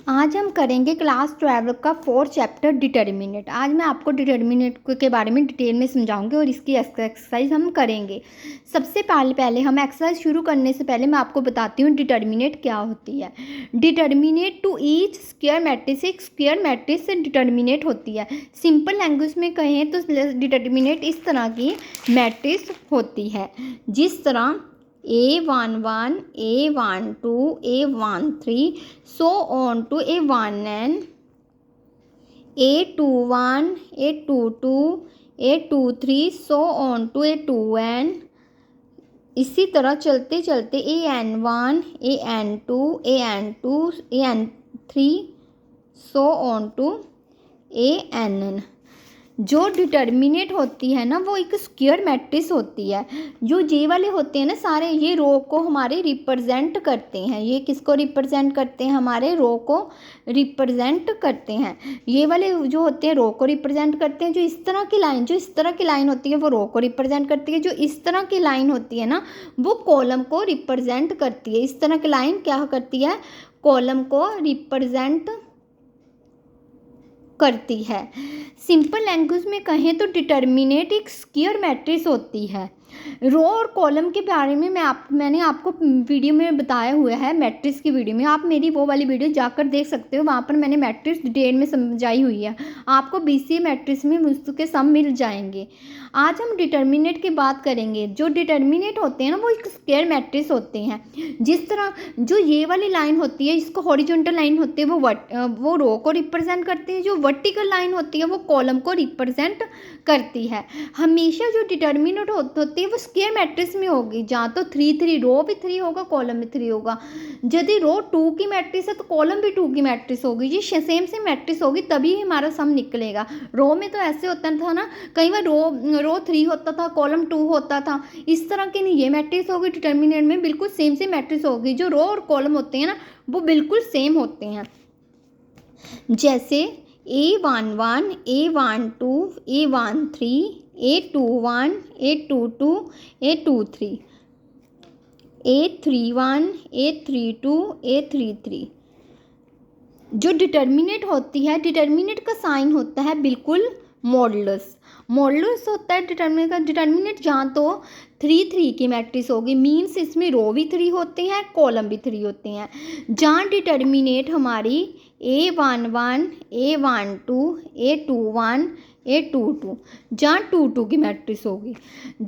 आज हम करेंगे क्लास 12 का 4th चैप्टर डिटर्मिनेंट। आज मैं आपको डिटर्मिनेंट के बारे में डिटेल में समझाऊंगी और इसकी एक्सरसाइज हम करेंगे। सबसे पहले हम एक्सरसाइज शुरू करने से पहले मैं आपको बताती हूँ डिटर्मिनेंट क्या होती है। Determinant to each square matrix, एक स्क्वायर मैट्रिक्स से डिटर्मिनेंट होती है। सिंपल लैंग्वेज में कहें तो डिटर्मिनेंट इस तरह की मैट्रिक्स होती है जिस तरह A11, A12, A13, so on to A1n, A21, A22, A23, so on to A2n। इसी तरह चलते चलते AN1, AN2, AN2, AN3, so on to ANn। जो डिटर्मिनेंट होती है ना वो एक स्क्वायर मैट्रिक्स होती है। जो जे वाले होते हैं ना सारे, ये रो को हमारे रिप्रेजेंट करते हैं। ये किसको रिप्रेजेंट करते हैं? हमारे रो को रिप्रेजेंट करते हैं। ये वाले जो होते हैं रो को रिप्रेजेंट करते हैं। जो इस तरह की लाइन होती है वो रो को रिप्रेजेंट करती है। जो इस तरह की लाइन होती है ना वो कॉलम को रिप्रेजेंट करती है। इस तरह की लाइन क्या करती है? कॉलम को रिप्रेजेंट करती है। सिंपल लैंग्वेज में कहें तो डिटर्मिनेंट एक स्क्वायर मैट्रिक्स होती है। रो और कॉलम के बारे में मैंने आपको वीडियो में बताया हुआ है, मैट्रिक्स की वीडियो में। आप मेरी वो वाली वीडियो जाकर देख सकते हो, वहाँ पर मैंने मैट्रिक्स डिटेल में समझाई हुई है। आपको बीसीए मैट्रिक्स में उसके सम मिल जाएंगे। आज हम डिटर्मिनेंट की बात करेंगे। जो डिटर्मिनेंट होते हैं ना वो एक स्क्वायर मैट्रिक्स होते हैं। जिस तरह जो ये वाली लाइन होती है इसको हॉरिजॉन्टल लाइन होती है वो रो को रिप्रेजेंट करती है। जो वर्टिकल लाइन होती है वो कॉलम को रिप्रेजेंट करती है। हमेशा जो डिटर्मिनेंट होती है वो स्क्वायर मैट्रिक्स में होगी। जहाँ तो 3 रो भी 3 होगा, कॉलम भी 3 होगा। यदि रो 2 की मैट्रिक्स है तो कॉलम भी 2 की मैट्रिक्स होगी। ये सेम मैट्रिक्स होगी तभी हमारा सम निकलेगा। रो में तो ऐसे होता था ना, कई बार रो 3 होता था, कॉलम 2 होता था। इस तरह की नहीं, ये मैट्रिक्स होगी डिटर्मिनेंट में बिल्कुल सेम मैट्रिक्स होगी। जो रो और कॉलम होते हैं ना वो बिल्कुल सेम होते हैं। जैसे A11, A12, A13, A21, A22, A23, A31, A32, A33। जो डिटर्मिनेंट होती है, डिटर्मिनेंट का साइन होता है बिल्कुल मॉडुलस। मॉडुलस होता है डिटर्मिनेंट का। डिटर्मिनेंट जहाँ तो 3 की मैट्रिक्स होगी, मीन्स इसमें रो भी 3 होते हैं, कॉलम भी 3 होते हैं। जहाँ डिटर्मिनेंट हमारी A11, A12, A21, A22, जहाँ 2 की मैट्रिक्स होगी।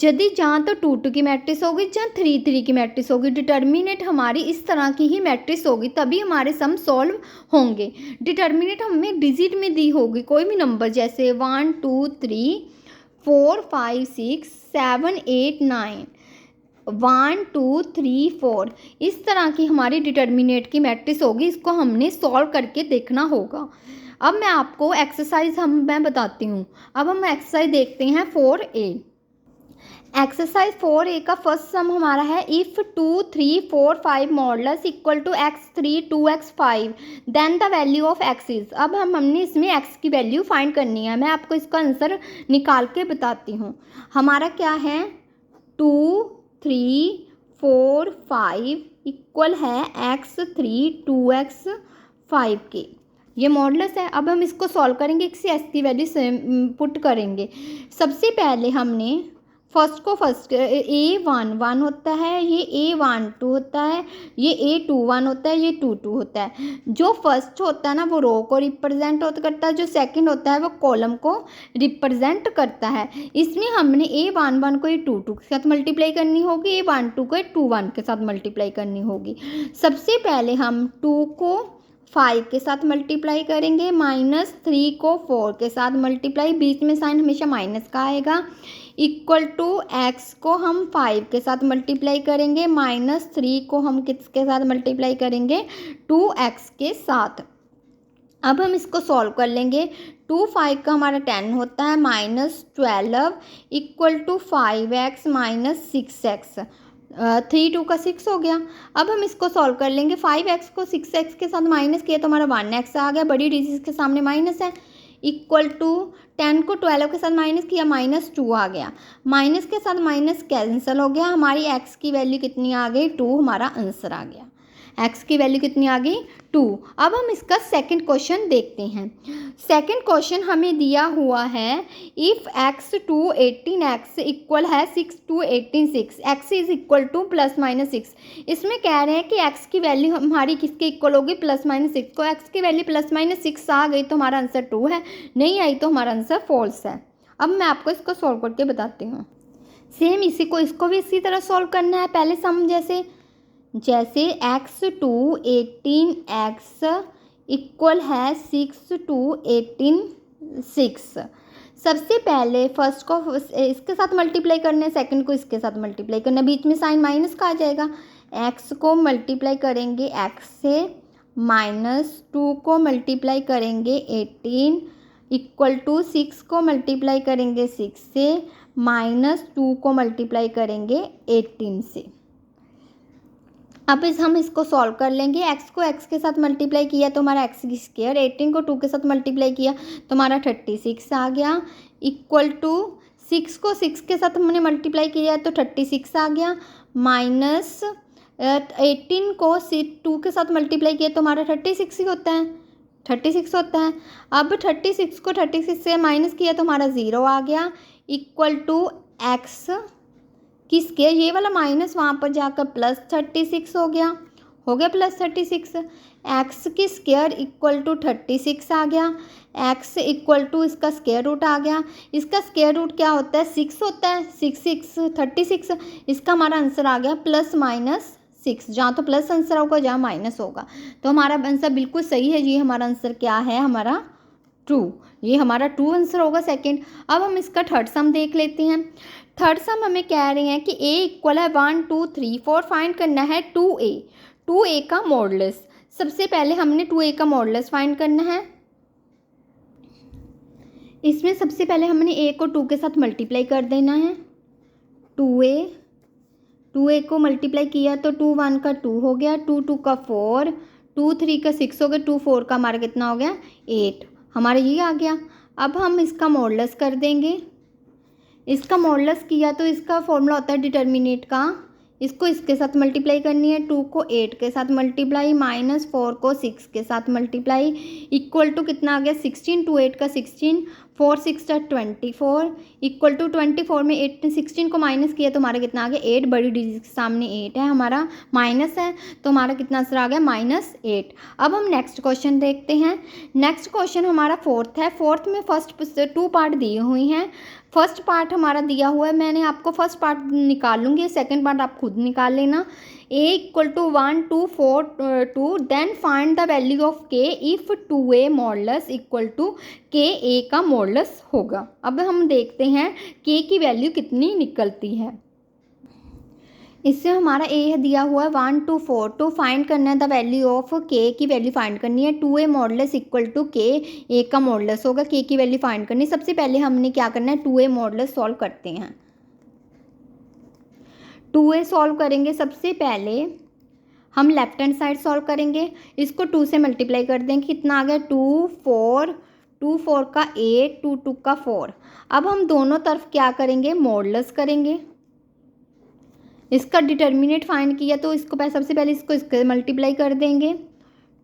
यदि जहाँ तो 2 की मैट्रिक्स होगी, जहाँ 3 की मैट्रिक्स होगी। डिटर्मिनेंट हमारी इस तरह की ही मैट्रिक्स होगी तभी हमारे सम सॉल्व होंगे। डिटर्मिनेंट हमें डिजिट में दी होगी, कोई भी नंबर, जैसे 1 2 3 4 5 6 7 8 9, 1 2 3 4, इस तरह की हमारी डिटर्मिनेंट की मैट्रिक्स होगी। इसको हमने सॉल्व करके देखना होगा। अब मैं आपको एक्सरसाइज मैं बताती हूँ। अब हम एक्सरसाइज देखते हैं 4A। एक्सरसाइज 4A का फर्स्ट सम हमारा है, if 2 3 4 5 modulus equal to x3 2x5 then the value of x is. अब हमने इसमें x की वैल्यू फाइंड करनी है। मैं आपको इसका आंसर निकाल के बताती हूँ। हमारा क्या है, 2 3 4 5 इक्वल है x3 2x5 के। ये मॉडुलस है। अब हम इसको सॉल्व करेंगे, इससे x की वैल्यू पुट करेंगे। सबसे पहले हमने फर्स्ट A11 होता है, ये A12 होता है, ये A21 होता है, ये 22 होता है। जो फर्स्ट होता है ना वो रो को रिप्रेजेंट करता है, जो सेकंड होता है वो कॉलम को रिप्रेजेंट करता है। इसमें हमने A11 को A22 के साथ मल्टीप्लाई करनी होगी, A12 को A21 के साथ मल्टीप्लाई करनी होगी। सबसे पहले हम 2 को 5 के साथ मल्टीप्लाई करेंगे, -3 को 4 के साथ मल्टीप्लाई, बीच में साइन हमेशा माइनस का आएगा, इक्वल टू x को हम 5 के साथ मल्टीप्लाई करेंगे, -3 को हम किसके साथ मल्टीप्लाई करेंगे, 2x के साथ। अब हम इसको सॉल्व कर लेंगे। 2 5 का हमारा 10 होता है, -12 इक्वल टू 5x -6x। 3 2 का 6 हो गया। अब हम इसको सॉल्व कर लेंगे। 5x को 6x के साथ माइनस किया तो हमारा 1x आ गया, बड़ी डिजिट के सामने माइनस है, इक्वल टू 10 को 12 के साथ माइनस किया, -2 आ गया। माइनस के साथ माइनस कैंसिल हो गया, हमारी x की वैल्यू कितनी आ गई, 2 हमारा आंसर आ गया। एक्स की वैल्यू कितनी आ गई 2। अब हम इसका सेकंड क्वेश्चन देखते हैं। सेकंड क्वेश्चन हमें दिया हुआ है if x to 18x equal है 6 to 18 6, x is equal to plus minus 6। इसमें कह रहे हैं कि x की वैल्यू हमारी किसके इक्वल होगी प्लस माइनस 6 को। x की वैल्यू प्लस माइनस 6 आ गई तो हमारा आंसर 2 है, नहीं आई तो हमारा आंसर फॉल्स है। अब मैं आपको इसको सॉल्व करके बताती हूँ। सेम इसको भी इसी तरह सॉल्व करना है। पहले सम जैसे x टू 18x इक्वल है 6 टू 18 6। सबसे पहले फर्स्ट को इसके साथ मल्टीप्लाई करना है, सेकंड को इसके साथ मल्टीप्लाई करना है, बीच में साइन माइनस का आ जाएगा। x को मल्टीप्लाई करेंगे x से, माइनस 2 को मल्टीप्लाई करेंगे 18 इक्वल टू 6 को मल्टीप्लाई करेंगे 6 से, माइनस 2 को मल्टीप्लाई करेंगे 18 से। अब हम इसको सॉल्व कर लेंगे। x को x के साथ मल्टीप्लाई किया तो हमारा x की स्क्वायर, 18 को 2 के साथ मल्टीप्लाई किया तो हमारा 36 आ गया, इक्वल टू 6 को 6 के साथ हमने मल्टीप्लाई किया तो 36 आ गया, माइनस 18 को 2 के साथ मल्टीप्लाई किया तो हमारा 36 ही होता है, 36 होता है। अब 36 को 36 से माइनस किया तो हमारा 0 आ गया, इक्वल टू x की स्क्वायर, ये वाला माइनस वहाँ पर जाकर प्लस 36 हो गया प्लस 36। एक्स की स्क्वायर इक्वल टू 36 आ गया, एक्स इक्वल टू इसका स्क्वायर रूट आ गया। इसका स्क्वायर रूट क्या होता है 6 होता है, 36। इसका हमारा आंसर आ गया प्लस माइनस 6। जहाँ तो प्लस आंसर होगा जहाँ माइनस होगा, तो हमारा आंसर बिल्कुल सही है जी। हमारा आंसर क्या है हमारा 2, ये हमारा 2 आंसर होगा सेकंड। अब हम इसका थर्ड सम देख लेते हैं। थर्ड सम हमें कह रहे हैं कि a इक्वल है 1 2 3 4, फाइंड करना है 2a का मॉडुलस। सबसे पहले हमने 2a का मॉडुलस फाइंड करना है। इसमें सबसे पहले हमने a को 2 के साथ मल्टीप्लाई कर देना है। 2a को मल्टीप्लाई किया तो 2 1 का 2 हो गया, 2 2 का 4, 2 3 का 6 हो गया, 2 4 का हमारा कितना हो गया 8, हमारा ये आ गया। अब हम इसका मॉडुलस कर देंगे। इसका मॉडुलस किया तो इसका फॉर्मूला होता है डिटर्मिनेंट का, इसको इसके साथ मल्टीप्लाई करनी है, 2 को 8 के साथ मल्टीप्लाई, माइनस 4 को 6 के साथ मल्टीप्लाई, इक्वल टू कितना आ गया 16, 2 8 का 16, 4 6 का 24, इक्वल टू 24 में 16 को माइनस किया तो हमारा कितना आ गया 8, बड़ी डिजिट के सामने 8 है, हमारा माइनस है तो हमारा कितना आंसर आ गया -8। अब हम नेक्स्ट क्वेश्चन देखते हैं। नेक्स्ट क्वेश्चन हमारा फोर्थ है। फोर्थ में फर्स्ट 2 पार्ट दिए हुए हैं। फर्स्ट पार्ट हमारा दिया हुआ है, मैंने आपको फर्स्ट पार्ट निकाल लूँगी, सेकंड पार्ट आप खुद निकाल लेना। a equal to 1 2 4 2, then find the value of k if 2a modulus equal to k a का मॉडुलस होगा। अब हम देखते हैं k की वैल्यू कितनी निकलती है। इससे हमारा a दिया हुआ है 1 2 4, टू फाइंड करना है द वैल्यू ऑफ k की वैल्यू फाइंड करनी है। 2a modulus equal to k a का मॉडुलस होगा, k की वैल्यू फाइंड करनी है। सबसे पहले हमने क्या करना है 2a मॉडुलस सॉल्व करते हैं। 2a सॉल्व करेंगे, सबसे पहले हम लेफ्ट हैंड साइड सॉल्व करेंगे, इसको 2 से मल्टीप्लाई कर देंगे, कितना आ गया 2 4 का 8, 2 2 का 4। अब हम दोनों तरफ क्या करेंगे मॉडुलस करेंगे। इसका डिटर्मिनेंट फाइंड किया तो इसको सबसे पहले इसके मल्टीप्लाई कर देंगे।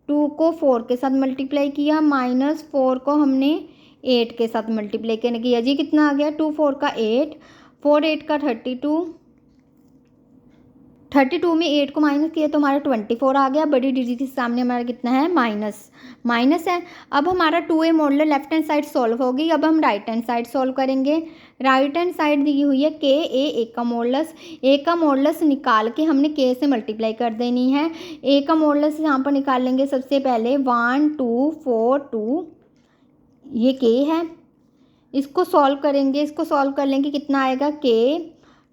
2 को 4 के साथ मल्टीप्लाई किया, माइनस 4 को हमने 8 के साथ मल्टीप्लाई करने किया जी, कितना आ गया 2 4 का 8, 4 8 का 32 में 8 को माइनस किया तो हमारा 24 आ गया, बड़ी डिजिट के सामने हमारा कितना है माइनस है। अब हमारा 2a modulus left hand side solve होगी। अब हम राइट हैंड साइड सॉल्व करेंगे। राइट हैंड साइड दी हुई है k a का मॉडुलस निकाल के हमने k से मल्टीप्लाई कर देनी है। a का मॉडुलस यहाँ पर निकाल लेंगे। सबसे पहले 1 2 4 2, ये k है, इसको सॉल्व करेंगे। इसको सॉल्व कर लेंगे, कितना आएगा k,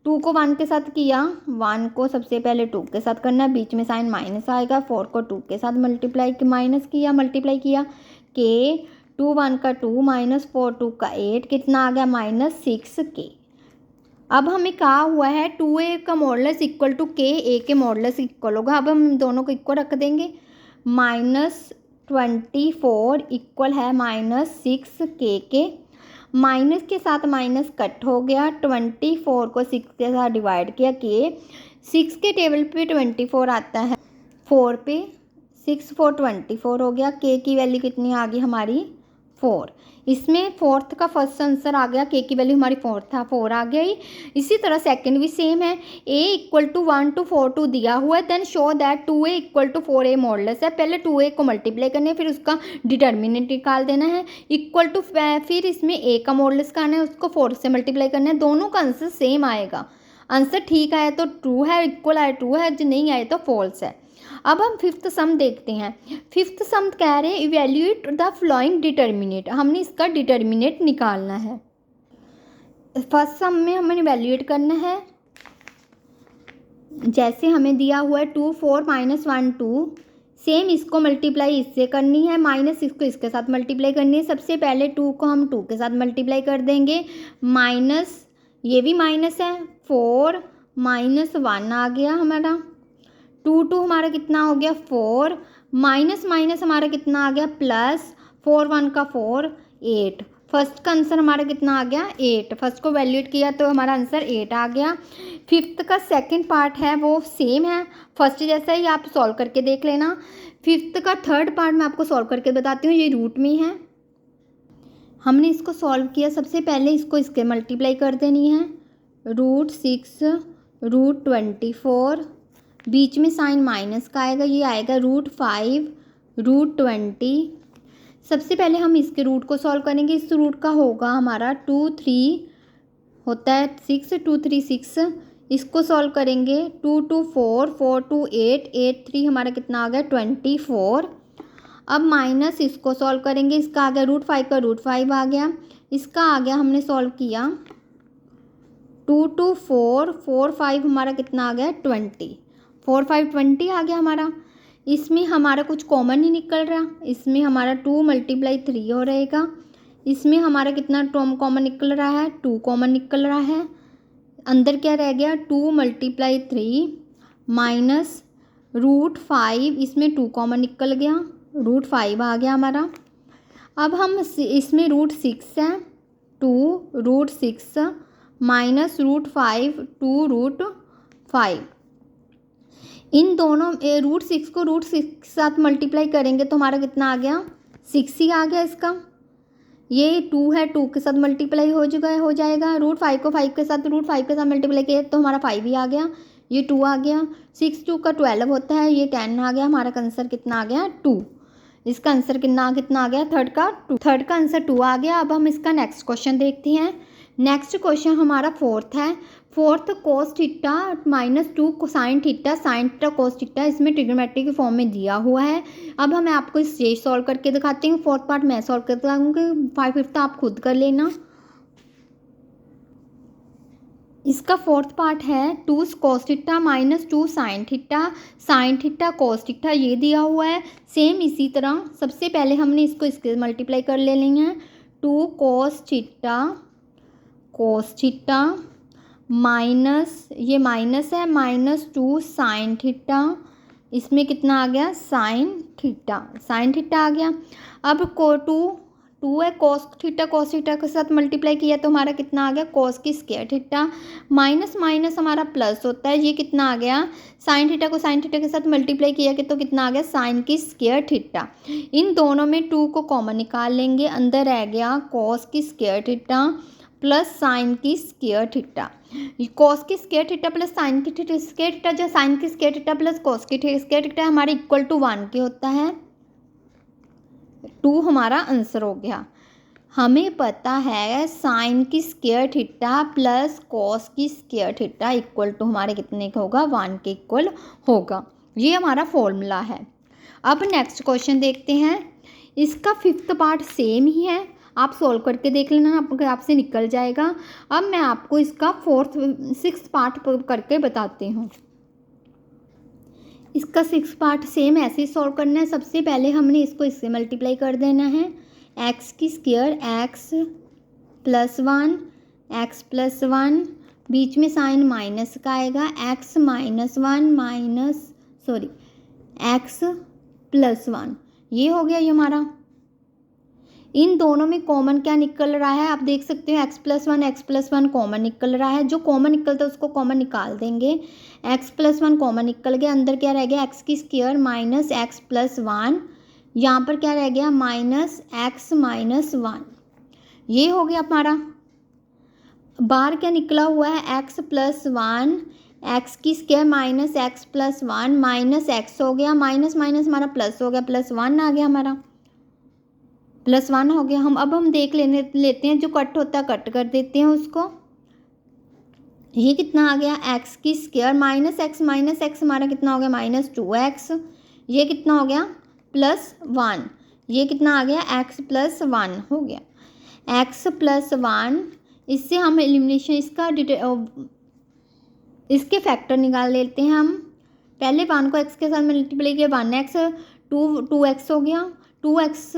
2 को 1 के साथ किया, 1 को सबसे पहले 2 के साथ करना, बीच में साइन माइनस आएगा, 4 को 2 के साथ मल्टीप्लाई किया, k 2 1 का 2, माइनस 4 2 का 8, कितना आ गया -6k। अब हमें कहा हुआ है 2a का modulus equal to k a के मॉडुलस इक्वल होगा। अब हम दोनों को इक्वल रख देंगे, -24 इक्वल है -6k के, माइनस के साथ माइनस कट हो गया, 24 को 6 के साथ डिवाइड किया, k 6 के टेबल पे 24 आता है 4 पे 6 4 24 हो गया। के की वैल्यू कितनी आ गई हमारी 4। इसमें फोर्थ का फर्स्ट आंसर आ गया, के की वैल्यू हमारी 4 था, 4 आ गया ही। इसी तरह सेकंड भी सेम है, a इक्वल टू 1 to 4 2 दिया हुआ है, then show that 2a equal to 4a modulus है। पहले 2a को मल्टीप्लाई करना है, फिर उसका डिटर्मिनेंट निकाल देना है, इक्वल टू फिर इसमें a का मॉडुलस करना है, उसको 4 से मल्टीप्लाई करना है। दोनों का आंसर सेम आएगा। आंसर ठीक आया तो ट्रू है, इक्वल आया ट्रू है, जो नहीं आया तो फॉल्स है। अब हम फिफ्थ सम देखते हैं। फिफ्थ सम कह रहे हैं इवेल्यूएट द फ्लोइंग डिटर्मिनेट। हमने इसका डिटर्मिनेट निकालना है। फर्स्ट सम में हमें इवेल्यूएट करना है, जैसे हमें दिया हुआ है 2 4 -1 2, सेम इसको मल्टीप्लाई इससे करनी है, माइनस इसको इसके साथ मल्टीप्लाई करनी है। सबसे पहले 2 को हम 2 के साथ मल्टीप्लाई कर देंगे, माइनस ये भी माइनस है, 4 -1 आ गया हमारा, 2 2 हमारा कितना हो गया 4, माइनस माइनस हमारा कितना आ गया प्लस, 4 1 का 4 8। फर्स्ट का आंसर हमारा कितना आ गया 8। फर्स्ट को वैल्यूएट किया तो हमारा आंसर 8 आ गया। फिफ्थ का सेकंड पार्ट है वो सेम है, फर्स्ट जैसा ही आप सॉल्व करके देख लेना। फिफ्थ का थर्ड पार्ट मैं आपको सॉल्व करके बताती हूँ, ये रूट में है। हमने इसको सॉल्व किया, सबसे पहले इसको इसके मल्टीप्लाई कर देनी है, √6 √24, बीच में साइन माइनस का आएगा, ये आएगा √5 √20। सबसे पहले हम इसके रूट को सॉल्व करेंगे। इस रूट का होगा हमारा 2 3 होता है 6 2 3 6, इसको सॉल्व करेंगे 2 2 4 4 2 8 8 3 हमारा कितना आ गया 24। अब माइनस इसको सॉल्व करेंगे, इसका आ गया √5 का √5 आ गया, इसका आ गया हमने सॉल्व किया 2 2 4 4 5 हमारा कितना आ गया 20, 4 5 20 आ गया हमारा। इसमें हमारा कुछ कॉमन नहीं निकल रहा, इसमें हमारा 2 × 3 हो रहेगा, इसमें हमारा कितना कॉमन निकल रहा है 2 कॉमन निकल रहा है। अंदर क्या रह गया 2 × 3 माइनस √5, इसमें 2 कॉमन निकल गया, √5 आ गया हमारा। अब हम इसमें √6 है, 2 √6 माइनस √5 2 √5। इन दोनों √6 को √6 के साथ मल्टीप्लाई करेंगे तो हमारा कितना आ गया 6 ही आ गया इसका। ये 2 है, 2 के साथ मल्टीप्लाई हो जाएगा, √5 को 5 के साथ मल्टीप्लाई किया तो हमारा 5 ही आ गया, ये 2 आ गया। 6 2 का 12 होता है, ये 10 आ गया। हमारा आंसर कितना आ गया 2। इसका आंसर कितना आ गया थर्ड का आंसर 2 आ गया। अब हम इसका नेक्स्ट क्वेश्चन देखते हैं। नेक्स्ट क्वेश्चन हमारा फोर्थ है। Fourth cos theta -2 cosine theta sine theta cos theta, इसमें ट्रिग्नोमेट्री के फॉर्म में दिया हुआ है। अब मैं आपको इसे सॉल्व करके दिखाती हूँ। फोर्थ पार्ट मैं सॉल्व करके दिखाऊंगी, फिफ्थ आप खुद कर लेना। इसका फोर्थ पार्ट है 2 cos theta -2 sine theta cos theta, ये दिया हुआ है। सेम इसी तरह सबसे पहले हमने इसको इसके मल्टीप्लाई कर ले लेंगे, 2 cos थीटा माइनस ये माइनस है -2 साइन थीटा, इसमें कितना आ गया साइन थीटा आ गया। अब 2 है cos थीटा के साथ मल्टीप्लाई किया तो हमारा कितना आ गया cos की स्क्वायर थीटा, माइनस माइनस हमारा प्लस होता है, ये कितना आ गया साइन थीटा को साइन थीटा के साथ मल्टीप्लाई किया कि तो कितना आ गया साइन की स्क्वायर थीटा। इन दोनों में 2 को कॉमन निकाल लेंगे, अंदर रह गया cos की स्क्वायर थीटा प्लस साइन की स्क्वायर थीटा। cos की स्क्वायर थीटा प्लस साइन की स्क्वायर थीटा, जो साइन की स्क्वायर थीटा प्लस cos की स्क्वायर थीटा हमारे इक्वल टू 1 के होता है। 2 हमारा आंसर हो गया। हमें पता है साइन की स्क्वायर थीटा प्लस cos की स्क्वायर थीटा इक्वल टू हमारे कितने का होगा 1 के इक्वल होगा। ये हमारा फॉर्मूला है। अब नेक्स्ट क्वेश्चन देखते हैं। इसका फिफ्थ पार्ट सेम ही है, आप सॉल्व करके देख लेना, आपसे निकल जाएगा। अब मैं आपको इसका सिक्स्थ पार्ट करके बताती हूँ। इसका सिक्स्थ पार्ट सेम ऐसे ही सॉल्व करना है। सबसे पहले हमने इसको इससे मल्टीप्लाई कर देना है, x की स्क्वायर x + 1 x + 1, बीच में साइन माइनस का आएगा, x - 1 x + 1, ये हो गया ये हमारा। इन दोनों में कॉमन क्या निकल रहा है, आप देख सकते हो x+1 कॉमन निकल रहा है। जो कॉमन निकलता है उसको कॉमन निकाल देंगे। x+1 कॉमन निकल गया, अंदर क्या रह गया x² माइनस x+1, यहाँ पर क्या रह गया -x-1। ये हो गया हमारा। बाहर क्या निकला हुआ है x+1 x² minus x+1 minus x हो गया, माइनस माइनस हमारा प्लस हो गया, +1 आ गया हमारा, +1 हो गया। अब हम देख लेते हैं जो कट होता है कट कर देते हैं उसको। ये कितना आ गया x² माइनस x हमारा कितना हो गया -2x। ये कितना हो गया +1। ये कितना आ गया x+1 हो गया x+1। इससे हम एलिमिनेशन इसके फैक्टर निकाल लेते हैं हम। पहले 1 को x के साथ मल्टीप्लाई किया 1x, 2x हो गया, 2x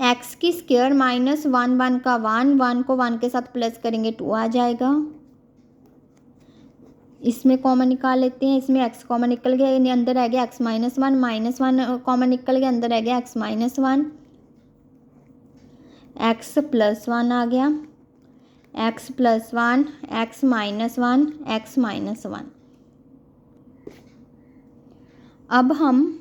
x² माइनस 1 का 1 को 1 के साथ प्लस करेंगे 2 आ जाएगा। इसमें कॉमन निकाल लेते हैं, इसमें x कॉमन निकल गया, अंदर रह गया x-1 कॉमन निकल गया, अंदर रह गया x-1, x+1 आ गया, x+1 x-1 x-1। अब हम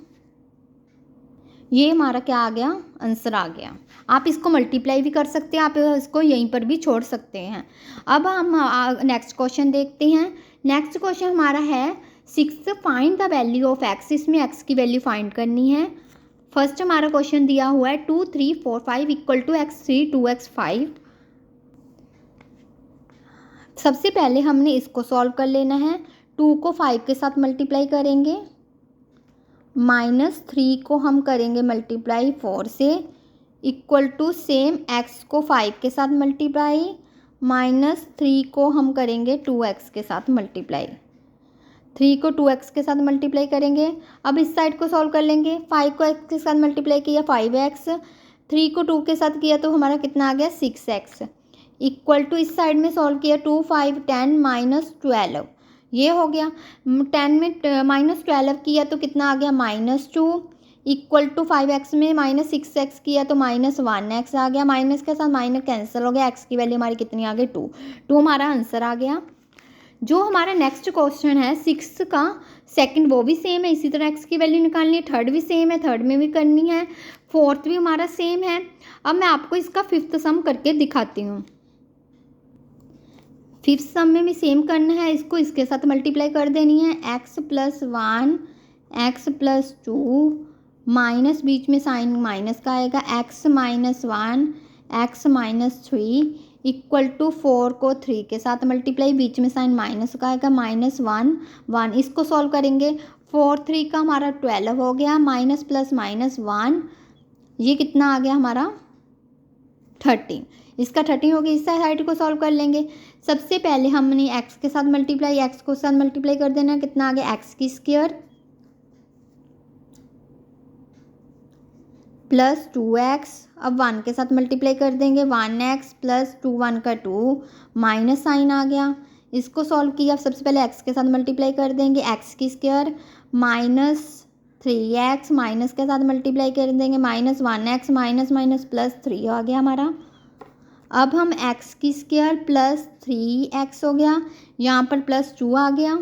ये हमारा क्या आ गया आंसर आ गया। आप इसको मल्टीप्लाई भी कर सकते हैं, आप इसको यहीं पर भी छोड़ सकते हैं। अब हम नेक्स्ट क्वेश्चन देखते हैं। नेक्स्ट क्वेश्चन हमारा है 6 find the value of x। इसमें x की वैल्यू फाइंड करनी है। फर्स्ट हमारा क्वेश्चन दिया हुआ है 2 3 4 5 इक्वल टू x3 2x5। सबसे पहले हमने इसको सॉल्व कर लेना है। 2 को 5 के साथ मल्टीप्लाई करेंगे, -3 को हम करेंगे मल्टीप्लाई 4 से, इक्वल टू सेम x को 5 के साथ मल्टीप्लाई, -3 को हम करेंगे 2x के साथ मल्टीप्लाई। 3 को 2x के साथ मल्टीप्लाई करेंगे। अब इस साइड को सॉल्व कर लेंगे। 5 को x के साथ मल्टीप्लाई किया 5x, 3 को 2 के साथ किया तो हमारा कितना आ गया 6x, इक्वल टू इस साइड में सॉल्व किया 2 5 10 -12। ये हो गया। 10 में -12 किया तो कितना आ गया -2, इक्वल टू 5x में -6x किया तो -1x आ गया। माइनस के साथ माइनस कैंसिल हो गया, x की वैल्यू हमारी कितनी आ गई 2 हमारा आंसर आ गया। जो हमारा नेक्स्ट क्वेश्चन है 6 का सेकंड वो भी सेम है, इसी तरह x की वैल्यू निकालनी है। थर्ड भी सेम है, थर्ड में भी करनी है, फोर्थ भी हमारा सेम है। अब मैं आपको इसका फिफ्थ सम करके दिखाती हूँ। फिफ्थ सम में भी सेम करना है, इसको इसके साथ मल्टीप्लाई कर देनी है। x+1 x+2 माइनस बीच में साइन माइनस का आएगा, x-1 x-3 इक्वल टू 4 को 3 के साथ मल्टीप्लाई, बीच में साइन माइनस का आएगा, -1 1। इसको सॉल्व करेंगे 4 3 का हमारा 12 हो गया, माइनस प्लस -1, ये कितना आ गया हमारा 13। इसका 13 हो गया। इस साइड को सॉल्व कर लेंगे। सबसे पहले हमने x के साथ मल्टीप्लाई, x को साथ मल्टीप्लाई कर देना, कितना आ गया x² प्लस 2x। अब 1 के साथ मल्टीप्लाई कर देंगे, 1x प्लस 2 1 का 2 माइनस साइन आ गया। इसको सॉल्व किया, सबसे पहले x के साथ मल्टीप्लाई कर देंगे, x² -3x माइनस के साथ मल्टीप्लाई कर देंगे, -1x माइनस माइनस प्लस 3 आ गया हमारा। अब हम x² प्लस 3x हो गया, यहाँ पर +2 आ गया,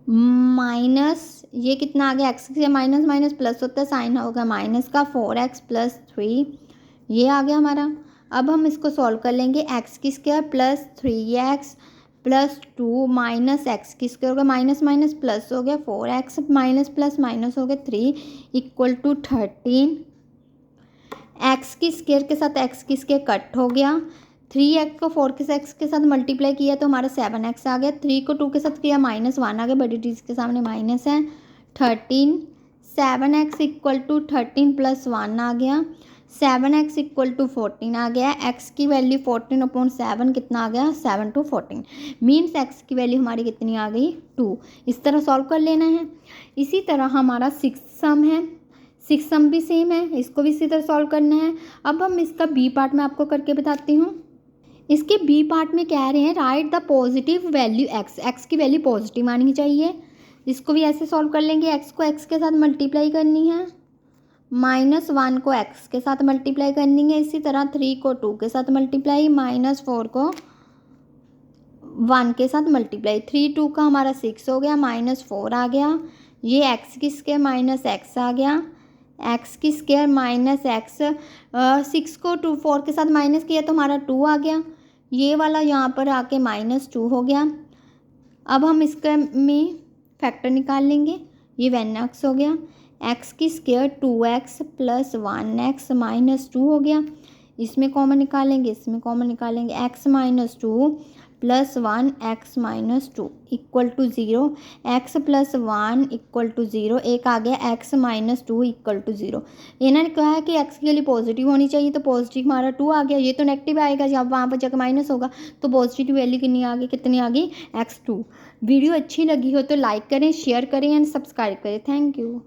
माइनस ये कितना आ गया, x से माइनस माइनस प्लस होता है, साइन होगा माइनस का, 4x प्लस 3 ये आ गया हमारा। अब हम इसको सॉल्व कर लेंगे, x² plus 3x plus 2 minus x² हो गया, माइनस माइनस प्लस हो गया, 4x माइनस प्लस माइनस हो गया 3 इक्वल टू 13। x² के साथ x² कट हो गया, 3x को 4 के x के साथ मल्टीप्लाई किया तो हमारा 7x आ गया, 3 को 2 के साथ किया -1 आ गया, बड़ी चीज़ के सामने माइनस है, 13 7x इक्वल टू 13 प्लस 1 आ गया, 7x इक्वल टू 14 आ गया। x की वैल्यू 14/7 कितना आ गया 7 to 14, मीन्स x की वैल्यू हमारी कितनी आ गई 2। इस तरह सॉल्व कर लेना है। इसी तरह हमारा 6th सम है, 6th सम भी सेम है, इसको भी इसी तरह सॉल्व करना है। अब हम इसका बी पार्ट में आपको करके बताती हूँ। इसके बी पार्ट में कह रहे हैं right the positive value x की वैल्यू पॉजिटिव आनी चाहिए। इसको भी ऐसे सॉल्व कर लेंगे, x को x के साथ मल्टीप्लाई करनी है, -1 को x के साथ मल्टीप्लाई करनी है, इसी तरह 3 को 2 के साथ मल्टीप्लाई, -4 को 1 के साथ मल्टीप्लाई। 3 2 का हमारा 6 हो गया, -4 आ गया, ये x की स्क्वायर माइनस x आ गया, x की स्क्वायर माइनस x, 6 को 4 के साथ माइनस किया तो हमारा 2 आ गया, ये वाला यहाँ पर आके -2 हो गया। अब हम इसका में फैक्टर निकाल लेंगे, ये 1x हो गया, x की square 2x plus 1x minus 2 हो गया, इसमें कॉमन निकालेंगे, इसमें कॉमन निकालेंगे, x minus 2 plus 1 x minus 2 equal to 0, x plus 1 equal to 0, एक आ गया x माइनस 2 इक्वल टू 0। इन्होंने कहा है कि x के लिए पॉजिटिव होनी चाहिए, तो पॉजिटिव हमारा 2 आ गया, ये तो नेगेटिव आएगा जब वहाँ पर जाकर माइनस होगा, तो पॉजिटिव वैल्यू कितनी आ गई x2। वीडियो अच्छी लगी हो तो लाइक करें, शेयर करें एंड सब्सक्राइब करें। Thank you.